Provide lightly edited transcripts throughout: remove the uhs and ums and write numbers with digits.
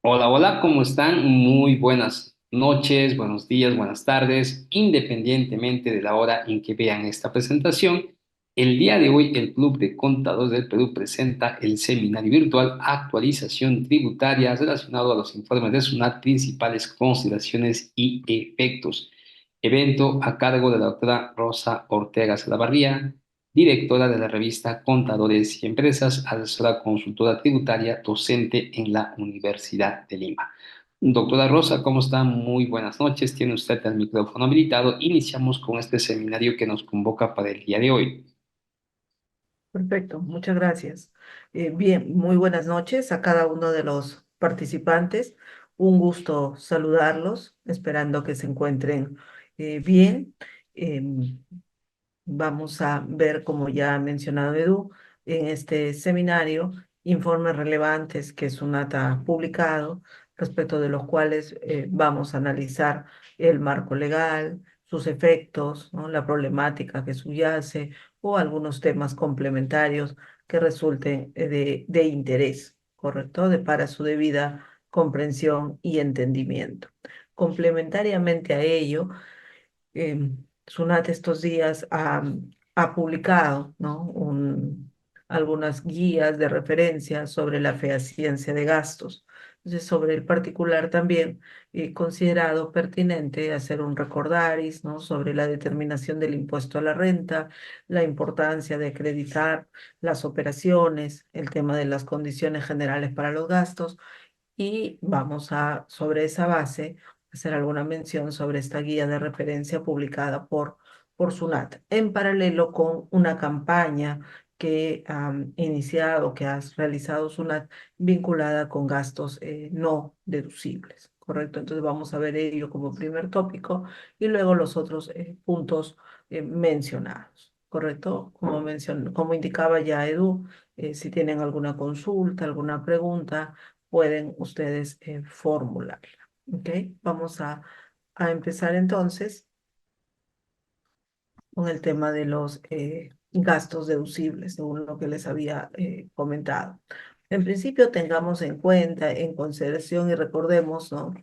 Hola, hola, ¿cómo están? Muy buenas noches, buenos días, buenas tardes, independientemente de la hora en que vean esta presentación. El día de hoy, el Club de Contadores del Perú presenta el seminario virtual Actualización Tributaria relacionado a los informes de SUNAT, principales consideraciones y efectos. Evento a cargo de la doctora Rosa Ortega Salavarría, directora de la revista Contadores y Empresas, asesora consultora tributaria, docente en la Universidad de Lima. Doctora Rosa, ¿cómo está? Muy buenas noches. Tiene usted el micrófono habilitado. Iniciamos con este seminario que nos convoca para el día de hoy. Perfecto, muchas gracias. Bien, muy buenas noches a cada uno de los participantes. Un gusto saludarlos, esperando que se encuentren bien. Em, Vamos a ver, como ya ha mencionado Edu, en este seminario, informes relevantes que SUNAT ha publicado, respecto de los cuales vamos a analizar el marco legal, sus efectos, ¿no? La problemática que subyace o algunos temas complementarios que resulten de interés, ¿correcto? Para su debida comprensión y entendimiento. Complementariamente a ello, SUNAT estos días ha publicado, ¿no? Algunas guías de referencia sobre la fehaciencia de gastos. Entonces, sobre el particular también he considerado pertinente hacer un recordaris, ¿no? Sobre la determinación del impuesto a la renta, la importancia de acreditar las operaciones, el tema de las condiciones generales para los gastos y vamos a, sobre esa base, hacer alguna mención sobre esta guía de referencia publicada por SUNAT, en paralelo con una campaña que ha iniciado, que ha realizado SUNAT vinculada con gastos no deducibles, ¿correcto? Entonces vamos a ver ello como primer tópico y luego los otros puntos mencionados. ¿Correcto? Como indicaba ya Edu, si tienen alguna consulta, alguna pregunta, pueden ustedes formularla. ¿Ok? Vamos a empezar entonces con el tema de los gastos deducibles, según lo que les había comentado. En principio, tengamos en cuenta, en consideración y recordemos, ¿no?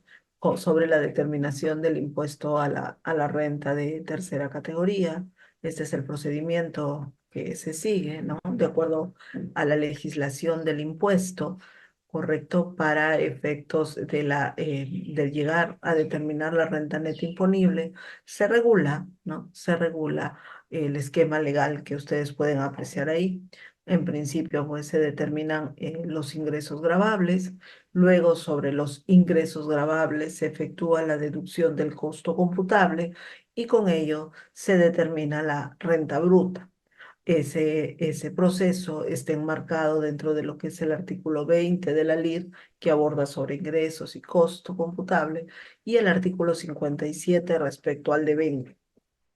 Sobre la determinación del impuesto a la renta de tercera categoría. Este es el procedimiento que se sigue, ¿no? De acuerdo a la legislación del impuesto, correcto, para efectos de llegar a determinar la renta neta imponible, se regula, ¿no? Se regula el esquema legal que ustedes pueden apreciar ahí. En principio, pues se determinan los ingresos gravables, luego sobre los ingresos gravables se efectúa la deducción del costo computable y con ello se determina la renta bruta. Ese proceso está enmarcado dentro de lo que es el artículo 20 de la LIR, que aborda sobre ingresos y costo computable, y el artículo 57 respecto al devengo,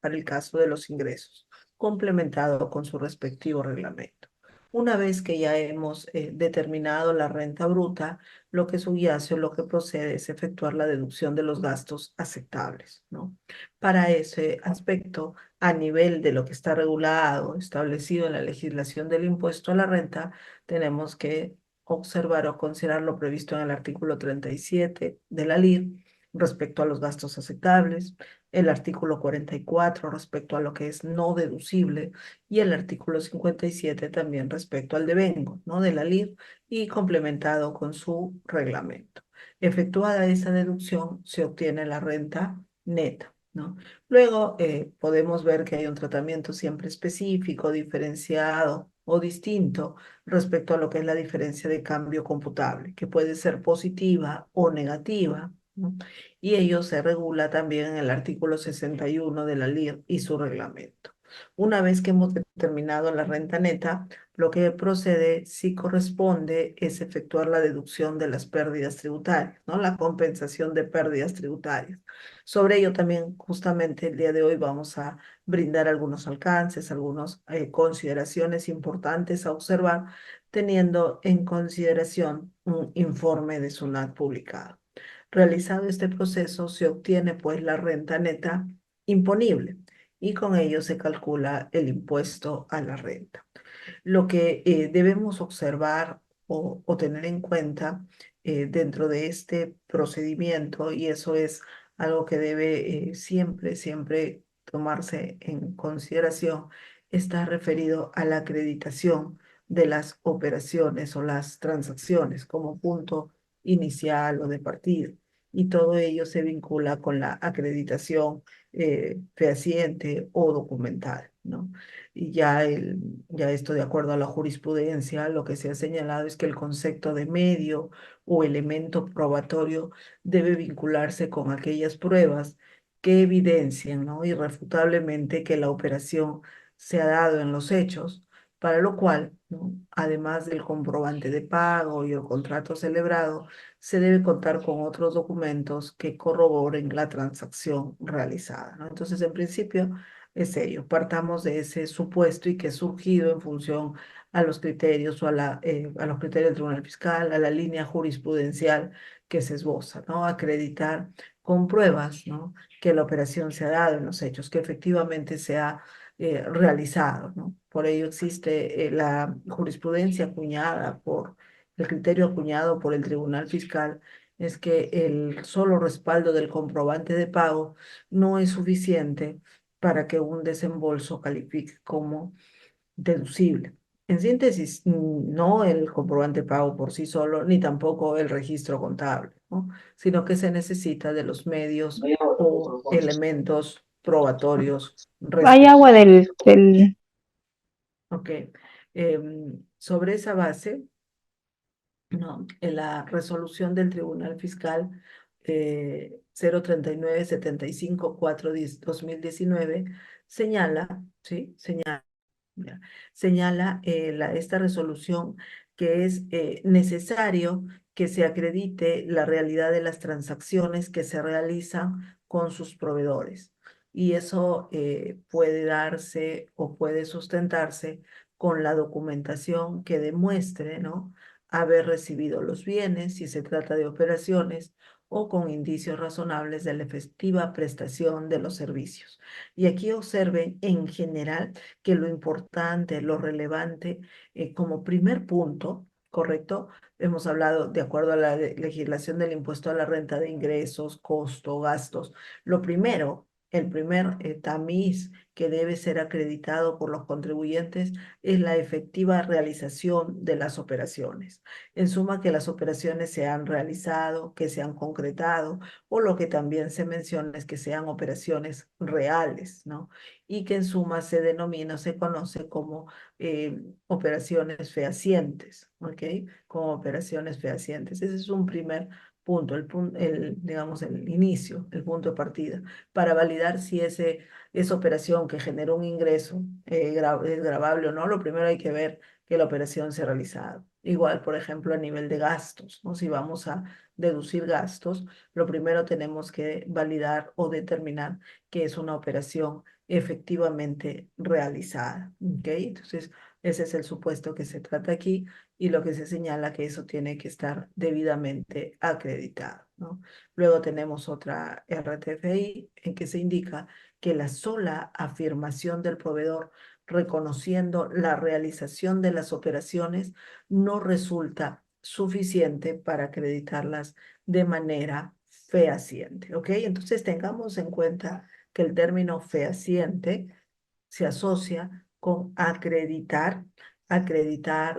para el caso de los ingresos, complementado con su respectivo reglamento. Una vez que ya hemos determinado la renta bruta, lo que subyace o lo que procede es efectuar la deducción de los gastos aceptables, ¿no? Para ese aspecto, a nivel de lo que está regulado, establecido en la legislación del impuesto a la renta, tenemos que observar o considerar lo previsto en el artículo 37 de la LIR respecto a los gastos aceptables, el artículo 44 respecto a lo que es no deducible y el artículo 57 también respecto al devengo, ¿no? De la LIR y complementado con su reglamento. Efectuada esa deducción, se obtiene la renta neta, ¿no? Luego podemos ver que hay un tratamiento siempre específico, diferenciado o distinto respecto a lo que es la diferencia de cambio computable, que puede ser positiva o negativa, ¿no? Y ello se regula también en el artículo 61 de la LIR y su reglamento. Una vez que hemos determinado la renta neta, lo que procede, si corresponde, es efectuar la deducción de las pérdidas tributarias, ¿no? La compensación de pérdidas tributarias. Sobre ello también, justamente el día de hoy vamos a brindar algunos alcances, algunas consideraciones importantes a observar, teniendo en consideración un informe de SUNAT publicado. Realizado este proceso, se obtiene pues la renta neta imponible y con ello se calcula el impuesto a la renta. Lo que debemos observar o tener en cuenta dentro de este procedimiento, y eso es algo que debe siempre, siempre tomarse en consideración, está referido a la acreditación de las operaciones o las transacciones como punto inicial o de partida. Y todo ello se vincula con la acreditación fehaciente o documental, ¿no? Y ya esto, de acuerdo a la jurisprudencia, lo que se ha señalado es que el concepto de medio o elemento probatorio debe vincularse con aquellas pruebas que evidencian, ¿no?, irrefutablemente que la operación se ha dado en los hechos, para lo cual, ¿no?, además del comprobante de pago y el contrato celebrado, se debe contar con otros documentos que corroboren la transacción realizada, ¿no? Entonces, en principio, es ello. Partamos de ese supuesto y que ha surgido en función a los criterios o a los criterios del Tribunal Fiscal, a la línea jurisprudencial que se esboza, ¿no? Acreditar con pruebas, ¿no?, que la operación se ha dado en los hechos, que efectivamente se ha realizado, ¿no? Por ello existe la jurisprudencia acuñada por el criterio acuñado por el Tribunal Fiscal, es que el solo respaldo del comprobante de pago no es suficiente para que un desembolso califique como deducible. En síntesis, no el comprobante de pago por sí solo, ni tampoco el registro contable, ¿no?, sino que se necesita de los medios o elementos probatorios Hay agua respectivos. del... Ok. Sobre esa base, ¿no?, en la resolución del Tribunal Fiscal 039-75-4-2019 señala, ¿sí? Ya. Señala esta resolución que es necesario que se acredite la realidad de las transacciones que se realizan con sus proveedores. Y eso puede darse o puede sustentarse con la documentación que demuestre, ¿no?, haber recibido los bienes, si se trata de operaciones, o con indicios razonables de la efectiva prestación de los servicios. Y aquí observen en general que lo importante, lo relevante, como primer punto, ¿correcto? Hemos hablado de acuerdo a la legislación del impuesto a la renta de ingresos, costo, gastos. Lo primero, el primer tamiz que debe ser acreditado por los contribuyentes es la efectiva realización de las operaciones. En suma, que las operaciones se han realizado, que se han concretado, o lo que también se menciona es que sean operaciones reales, ¿no? Y que en suma se denomina, se conoce como operaciones fehacientes, ¿ok? Como operaciones fehacientes. Ese es un primer punto, digamos, el inicio, el punto de partida, para validar si esa operación que generó un ingreso es gravable o no. Lo primero hay que ver que la operación se ha realizado. Igual, por ejemplo, a nivel de gastos, ¿no? Si vamos a deducir gastos, lo primero tenemos que validar o determinar que es una operación efectivamente realizada, ¿ok? Entonces, ese es el supuesto que se trata aquí y lo que se señala que eso tiene que estar debidamente acreditado, ¿no? Luego tenemos otra RTFI en que se indica que la sola afirmación del proveedor reconociendo la realización de las operaciones no resulta suficiente para acreditarlas de manera fehaciente, ¿ok? Entonces tengamos en cuenta que el término fehaciente se asocia con acreditar,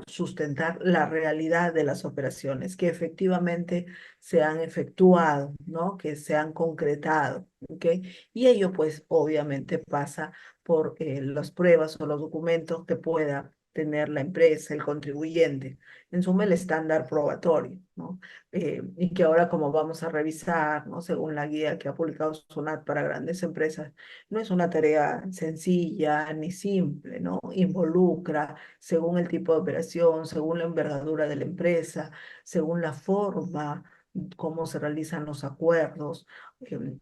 sustentar la realidad de las operaciones que efectivamente se han efectuado, ¿no?, que se han concretado, ¿ok? Y ello pues obviamente pasa por las pruebas o los documentos que pueda tener la empresa, el contribuyente, en suma el estándar probatorio, ¿no? Y que ahora, como vamos a revisar, ¿no?, según la guía que ha publicado SUNAT para grandes empresas, no es una tarea sencilla ni simple, ¿no? Involucra, según el tipo de operación, según la envergadura de la empresa, según la forma, cómo se realizan los acuerdos,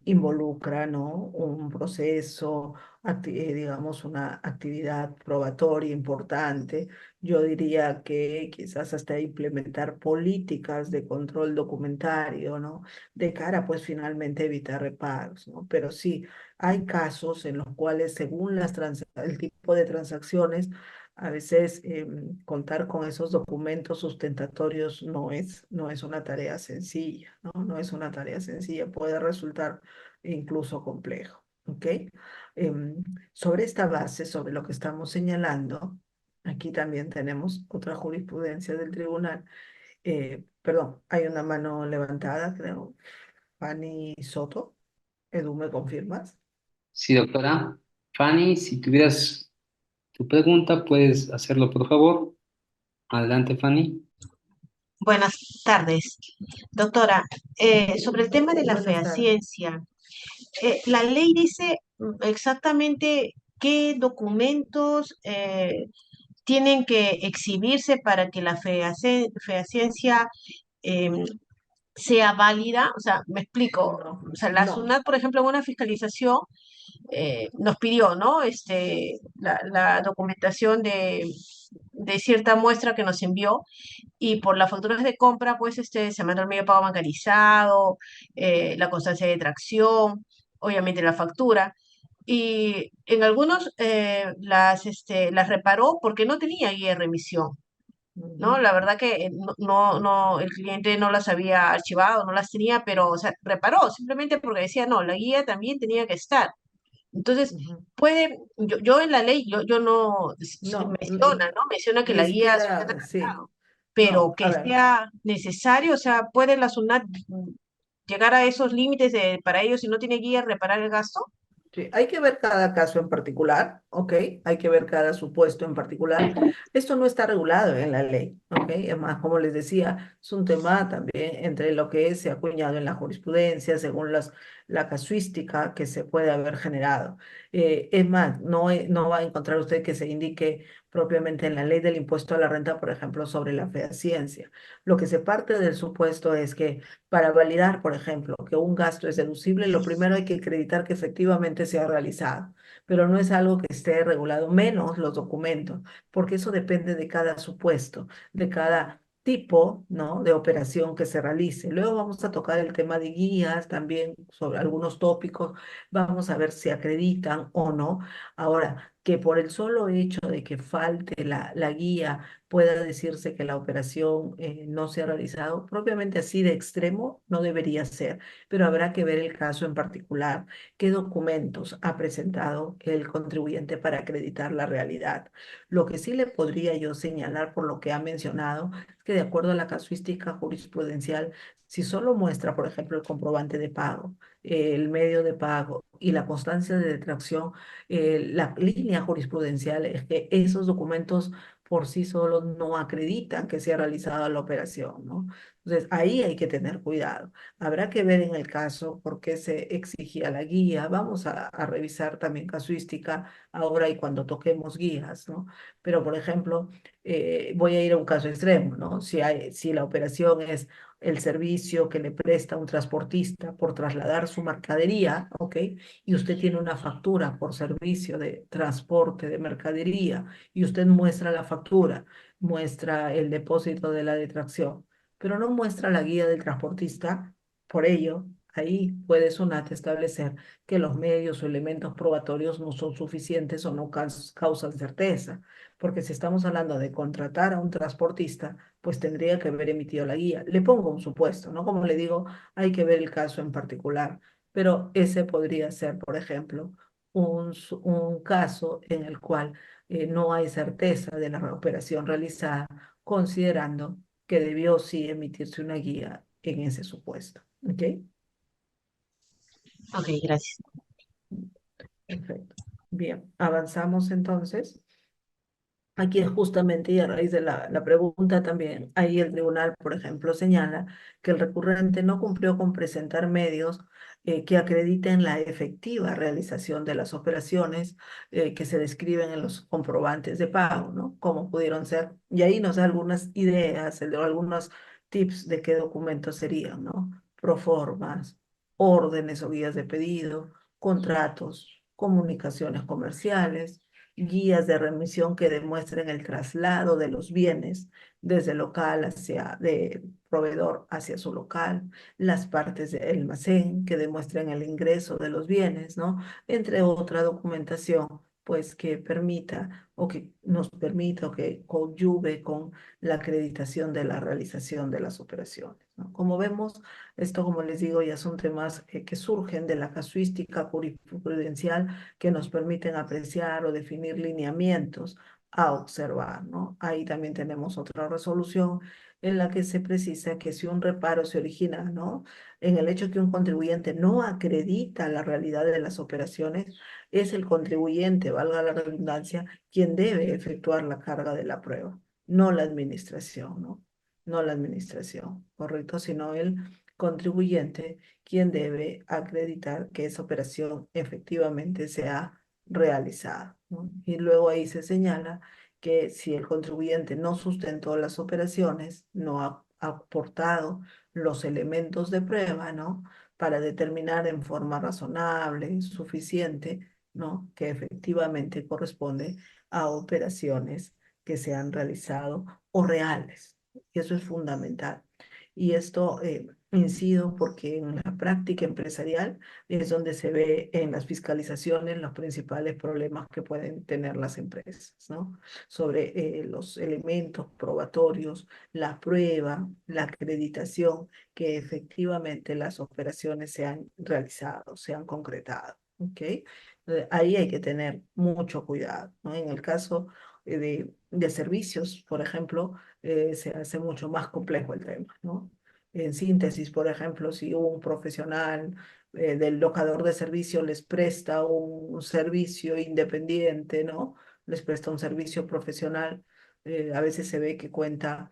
involucra, ¿no?, un proceso, digamos, una actividad probatoria importante. Yo diría que quizás hasta implementar políticas de control documentario, ¿no?, de cara, pues, finalmente a evitar reparos, ¿no? Pero sí, hay casos en los cuales, según el tipo de transacciones, A veces contar con esos documentos sustentatorios no es una tarea sencilla, ¿no? No es una tarea sencilla, puede resultar incluso complejo, ¿ok? Em, Sobre esta base, sobre lo que estamos señalando, aquí también tenemos otra jurisprudencia del tribunal. Perdón, hay una mano levantada, creo. Fanny Soto, Edu, ¿me confirmas? Sí, doctora. Fanny, si tuvieras tu pregunta, puedes hacerlo, por favor. Adelante, Fanny. Buenas tardes. Doctora, sobre el tema de la Buenas tardes. fehaciencia, la ley dice exactamente qué documentos tienen que exhibirse para que la fehaciencia em, sea válida. O sea, me explico. No, O sea, la no. SUNAT, por ejemplo, en una fiscalización nos pidió, ¿no? La documentación de cierta muestra que nos envió y por las facturas de compra, pues se manda el medio de pago bancarizado, la constancia de tracción, obviamente la factura. Y en algunos las reparó porque no tenía guía de remisión, ¿no? Ujú, La verdad que el cliente no las había archivado, no las tenía, pero, o sea, reparó simplemente porque decía, no, la guía también tenía que estar. Entonces, ujú. yo en la ley, yo no No, menciona, ¿no? Menciona que ni la guía sujeta siquiera, sí. calzado, pero No, a que ver. sea necesario, o sea, ¿puede la SUNAT llegar a esos límites para ellos si no tiene guía reparar el gasto? Sí, hay que ver cada caso en particular, ¿ok? Hay que ver cada supuesto en particular. Esto no está regulado en la ley, ¿ok? Además, como les decía, es un tema también entre lo que se ha acuñado en la jurisprudencia, según la casuística que se puede haber generado. Es más, no va a encontrar usted que se indique propiamente en la ley del impuesto a la renta, por ejemplo, sobre la fehaciencia. Lo que se parte del supuesto es que para validar, por ejemplo, que un gasto es deducible, lo primero hay que acreditar que efectivamente se ha realizado, pero no es algo que esté regulado, menos los documentos, porque eso depende de cada supuesto, de cada tipo, ¿no? de operación que se realice. Luego vamos a tocar el tema de guías, también sobre algunos tópicos, vamos a ver si acreditan o no. Ahora, que por el solo hecho de que falte la guía pueda decirse que la operación no se ha realizado, propiamente así de extremo no debería ser, pero habrá que ver el caso en particular, qué documentos ha presentado el contribuyente para acreditar la realidad. Lo que sí le podría yo señalar por lo que ha mencionado es que de acuerdo a la casuística jurisprudencial, si solo muestra, por ejemplo, el comprobante de pago, el medio de pago y la constancia de detracción, la línea jurisprudencial es que esos documentos por sí solos no acreditan que se ha realizado la operación, ¿no? Entonces, ahí hay que tener cuidado. Habrá que ver en el caso por qué se exigía la guía. Vamos a revisar también casuística ahora y cuando toquemos guías, ¿no? Pero, por ejemplo, voy a ir a un caso extremo, ¿no? Si la operación es el servicio que le presta un transportista por trasladar su mercadería, ¿ok? Y usted tiene una factura por servicio de transporte de mercadería y usted muestra la factura, muestra el depósito de la detracción, pero no muestra la guía del transportista. Por ello, ahí puede SUNAT establecer que los medios o elementos probatorios no son suficientes o no causan certeza, porque si estamos hablando de contratar a un transportista, pues tendría que haber emitido la guía. Le pongo un supuesto, ¿no? Como le digo, hay que ver el caso en particular, pero ese podría ser, por ejemplo, un caso en el cual no hay certeza de la operación realizada, considerando que debió sí emitirse una guía en ese supuesto. ¿Ok? Ok, gracias. Perfecto. Bien, avanzamos entonces. Aquí es justamente y a raíz de la pregunta también, ahí el tribunal, por ejemplo, señala que el recurrente no cumplió con presentar medios que acrediten la efectiva realización de las operaciones que se describen en los comprobantes de pago, ¿no? Cómo pudieron ser. Y ahí nos da algunas ideas, algunos tips de qué documentos serían, ¿no? Proformas, órdenes o guías de pedido, contratos, comunicaciones comerciales, guías de remisión que demuestren el traslado de los bienes desde local de proveedor hacia su local, las partes del almacén que demuestren el ingreso de los bienes, ¿no? Entre otra documentación pues que permita o que nos permita o que coadyuve con la acreditación de la realización de las operaciones, ¿no? Como vemos, esto, como les digo, ya son temas que surgen de la casuística jurisprudencial que nos permiten apreciar o definir lineamientos a observar, ¿no? Ahí también tenemos otra resolución en la que se precisa que si un reparo se origina, ¿no?, en el hecho que un contribuyente no acredita la realidad de las operaciones, es el contribuyente, valga la redundancia, quien debe efectuar la carga de la prueba, no la administración, ¿no? No la administración, ¿correcto? Sino el contribuyente quien debe acreditar que esa operación efectivamente se ha realizado, ¿no? Y luego ahí se señala que si el contribuyente no sustentó las operaciones, no ha aportado los elementos de prueba, ¿no?, para determinar en forma razonable, suficiente, ¿no?, que efectivamente corresponde a operaciones que se han realizado o reales. Y eso es fundamental. Y esto incido porque en la práctica empresarial es donde se ve en las fiscalizaciones los principales problemas que pueden tener las empresas, ¿no?, sobre los elementos probatorios, la prueba, la acreditación, que efectivamente las operaciones se han realizado, se han concretado. ¿Ok? Ahí hay que tener mucho cuidado, ¿no? En el caso de servicios, por ejemplo, se hace mucho más complejo el tema, ¿no? En síntesis, por ejemplo, si un profesional del locador de servicio les presta un servicio independiente, ¿no?, les presta un servicio profesional, a veces se ve que cuenta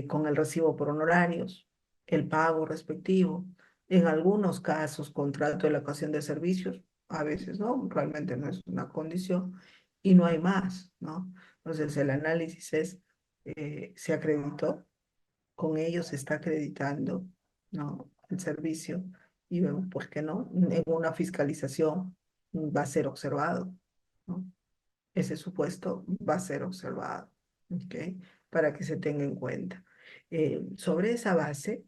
con el recibo por honorarios, el pago respectivo, en algunos casos contrato de locación de servicios, a veces no, realmente no es una condición y no hay más, ¿no? Entonces el análisis es, se acreditó, con ellos se está acreditando, ¿no?, el servicio y vemos, ¿por qué no? En una fiscalización va a ser observado, ¿no? Ese supuesto va a ser observado, ¿ok? Para que se tenga en cuenta. Sobre esa base,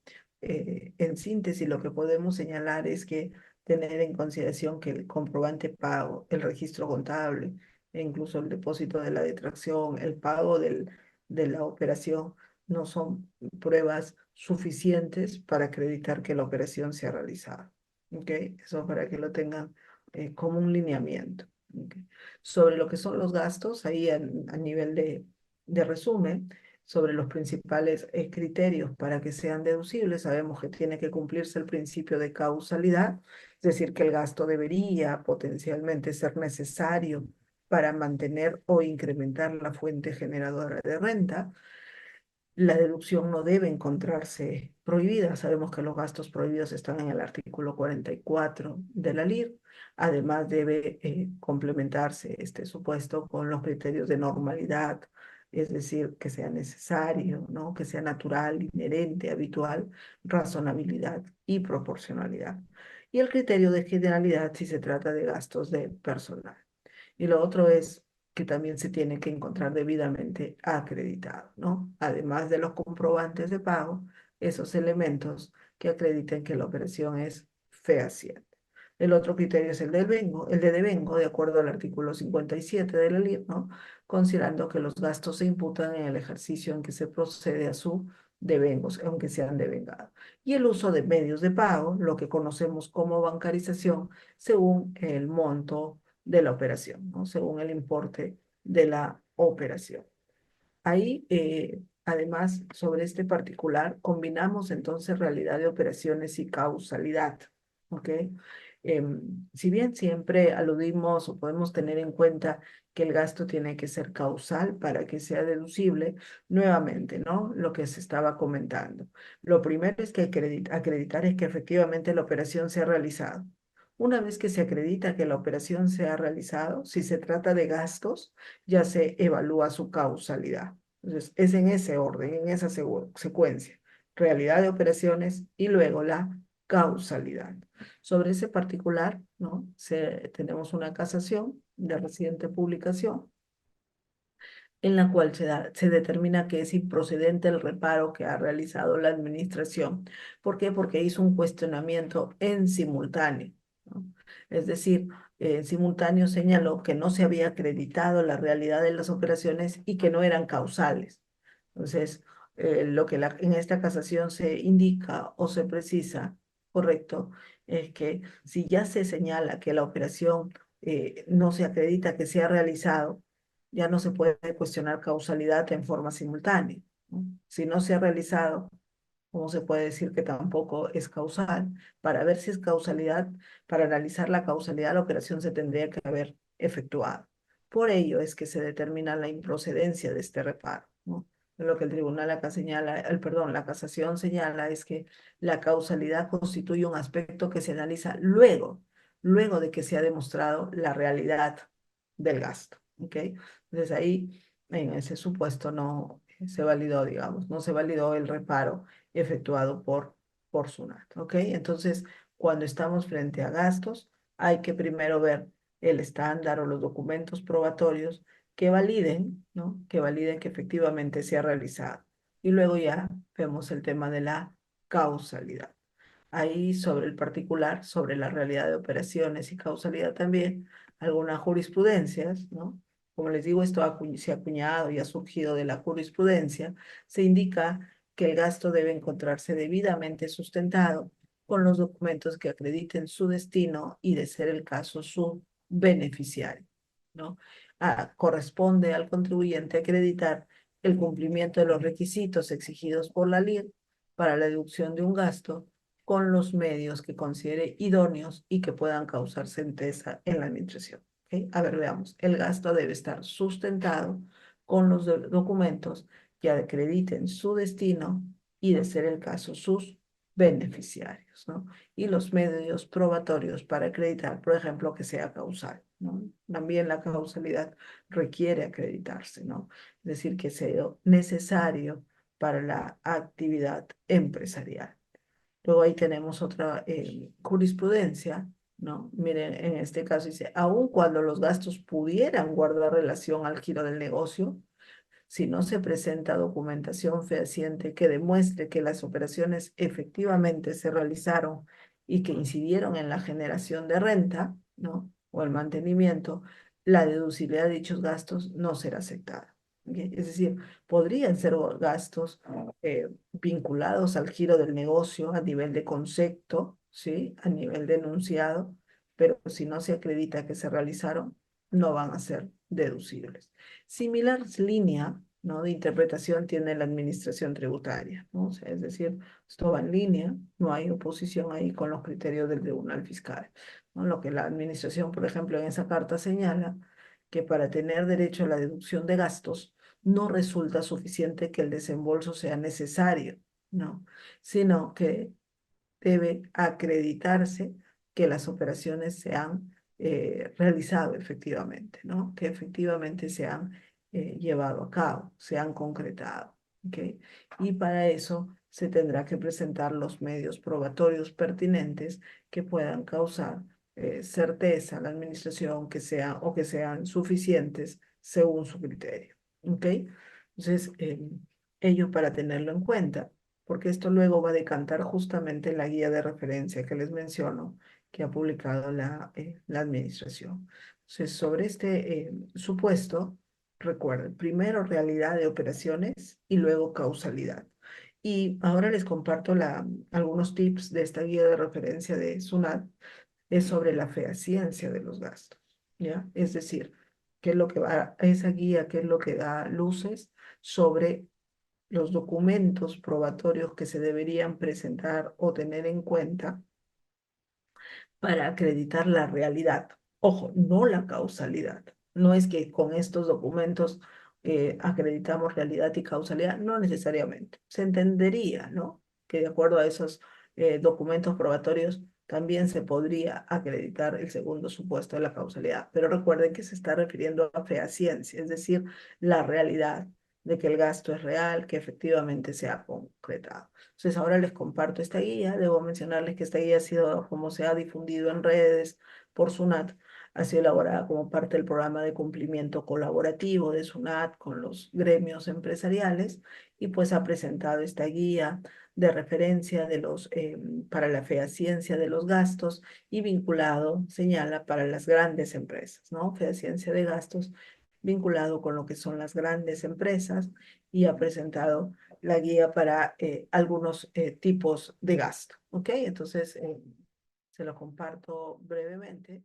en síntesis, lo que podemos señalar es que tener en consideración que el comprobante pago, el registro contable, e incluso el depósito de la detracción, el pago de la operación, no son pruebas suficientes para acreditar que la operación se ha realizado, ¿ok? Eso para que lo tengan como un lineamiento, ¿ok? Sobre lo que son los gastos, ahí a nivel de resumen, sobre los principales criterios para que sean deducibles, sabemos que tiene que cumplirse el principio de causalidad, es decir, que el gasto debería potencialmente ser necesario para mantener o incrementar la fuente generadora de renta. La deducción no debe encontrarse prohibida. Sabemos que los gastos prohibidos están en el artículo 44 de la LIR. Además, debe complementarse este supuesto con los criterios de normalidad, es decir, que sea necesario, ¿no?, que sea natural, inherente, habitual, razonabilidad y proporcionalidad. Y el criterio de generalidad si se trata de gastos de personal. Y lo otro es que también se tiene que encontrar debidamente acreditado, ¿no? Además de los comprobantes de pago, esos elementos que acrediten que la operación es fehaciente. El otro criterio es el del vengo, el de devengo, de acuerdo al artículo 57 de la ley, ¿no?, considerando que los gastos se imputan en el ejercicio en que se procede a su devengos, aunque sean devengados. Y el uso de medios de pago, lo que conocemos como bancarización, según el monto de la operación, ¿no?, según el importe de la operación. Ahí, además, sobre este particular, combinamos entonces realidad de operaciones y causalidad, ¿ok? Si bien siempre aludimos o podemos tener en cuenta que el gasto tiene que ser causal para que sea deducible, nuevamente, ¿no?, lo que se estaba comentando. Lo primero es que acreditar es que efectivamente la operación se ha realizado. Una vez que se acredita que la operación se ha realizado, si se trata de gastos, ya se evalúa su causalidad. Entonces, es en ese orden, en esa secuencia. Realidad de operaciones y luego la causalidad. Sobre ese particular, ¿no?, tenemos una casación de reciente publicación en la cual se determina que es improcedente el reparo que ha realizado la administración. ¿Por qué? Porque hizo un cuestionamiento en simultáneo. ¿no? Es decir, en simultáneo señaló que no se había acreditado la realidad de las operaciones y que no eran causales. Entonces, lo que en esta casación se indica o se precisa, correcto, es que si ya se señala que la operación no se acredita que se ha realizado, ya no se puede cuestionar causalidad en forma simultánea, ¿no? Si no se ha realizado, ¿cómo se puede decir que tampoco es causal? Para ver si es causalidad, para analizar la causalidad, la operación se tendría que haber efectuado. Por ello es que se determina la improcedencia de este reparo, ¿no? Lo que el tribunal acá señala, perdón, la casación señala es que la causalidad constituye un aspecto que se analiza luego de que se ha demostrado la realidad del gasto, ¿ok? Entonces ahí, en ese supuesto, no se validó, digamos, no se validó el reparo efectuado por SUNAT, ¿ok? Entonces, cuando estamos frente a gastos, hay que primero ver el estándar o los documentos probatorios que validen, ¿no? Que validen que efectivamente se ha realizado. Y luego ya vemos el tema de la causalidad. Ahí sobre el particular, sobre la realidad de operaciones y causalidad también, algunas jurisprudencias, ¿no? Como les digo, esto se ha acuñado y ha surgido de la jurisprudencia, se indica que el gasto debe encontrarse debidamente sustentado con los documentos que acrediten su destino y, de ser el caso, su beneficiario, ¿no? Corresponde al contribuyente acreditar el cumplimiento de los requisitos exigidos por la ley para la deducción de un gasto con los medios que considere idóneos y que puedan causar certeza en la administración. ¿Okay? A ver, veamos. El gasto debe estar sustentado con los documentos que acrediten su destino y, de ser el caso, sus beneficiarios, ¿no? Y los medios probatorios para acreditar, por ejemplo, que sea causal, ¿no? También la causalidad requiere acreditarse, ¿no? Es decir, que sea necesario para la actividad empresarial. Luego ahí tenemos otra jurisprudencia, ¿no? Miren, en este caso dice, aun cuando los gastos pudieran guardar relación al giro del negocio, si no se presenta documentación fehaciente que demuestre que las operaciones efectivamente se realizaron y que incidieron en la generación de renta, ¿no? O el mantenimiento, la deducibilidad de dichos gastos no será aceptada. ¿Ok? Es decir, podrían ser gastos vinculados al giro del negocio a nivel de concepto, ¿sí? A nivel de enunciado, pero si no se acredita que se realizaron, no van a ser deducibles. Similar línea, ¿no?, de interpretación tiene la administración tributaria, ¿no? O sea, es decir, esto va en línea, no hay oposición ahí con los criterios del tribunal fiscal, ¿no? Lo que la administración, por ejemplo, en esa carta señala que para tener derecho a la deducción de gastos no resulta suficiente que el desembolso sea necesario, ¿no? Sino que debe acreditarse que las operaciones se han realizado efectivamente, ¿no? Que efectivamente se han llevado a cabo, se han concretado, ¿ok? Y para eso se tendrá que presentar los medios probatorios pertinentes que puedan causar certeza a la administración que sean suficientes según su criterio, ¿ok? Entonces, ello para tenerlo en cuenta, porque esto luego va a decantar justamente la guía de referencia que les menciono, que ha publicado la administración. Entonces, sobre este supuesto, recuerden, primero realidad de operaciones y luego causalidad. Y ahora les comparto algunos tips de esta guía de referencia de SUNAT, es sobre la fehaciencia de los gastos, ¿ya? Es decir, qué es lo que va, esa guía, qué es lo que da luces sobre los documentos probatorios que se deberían presentar o tener en cuenta para acreditar la realidad. Ojo, no la causalidad. No es que con estos documentos acreditamos realidad y causalidad, no necesariamente. Se entendería, ¿no? Que de acuerdo a esos documentos probatorios también se podría acreditar el segundo supuesto de la causalidad. Pero recuerden que se está refiriendo a fehaciencia, es decir, la realidad de que el gasto es real, que efectivamente se ha concretado. Entonces ahora les comparto esta guía. Debo mencionarles que esta guía ha sido, como se ha difundido en redes por SUNAT, ha sido elaborada como parte del programa de cumplimiento colaborativo de SUNAT con los gremios empresariales y pues ha presentado esta guía de referencia para la fehaciencia de los gastos y vinculado, señala, para las grandes empresas, ¿no? Fehaciencia de gastos vinculado con lo que son las grandes empresas y ha presentado la guía para algunos tipos de gasto, ¿ok? Entonces, se lo comparto brevemente.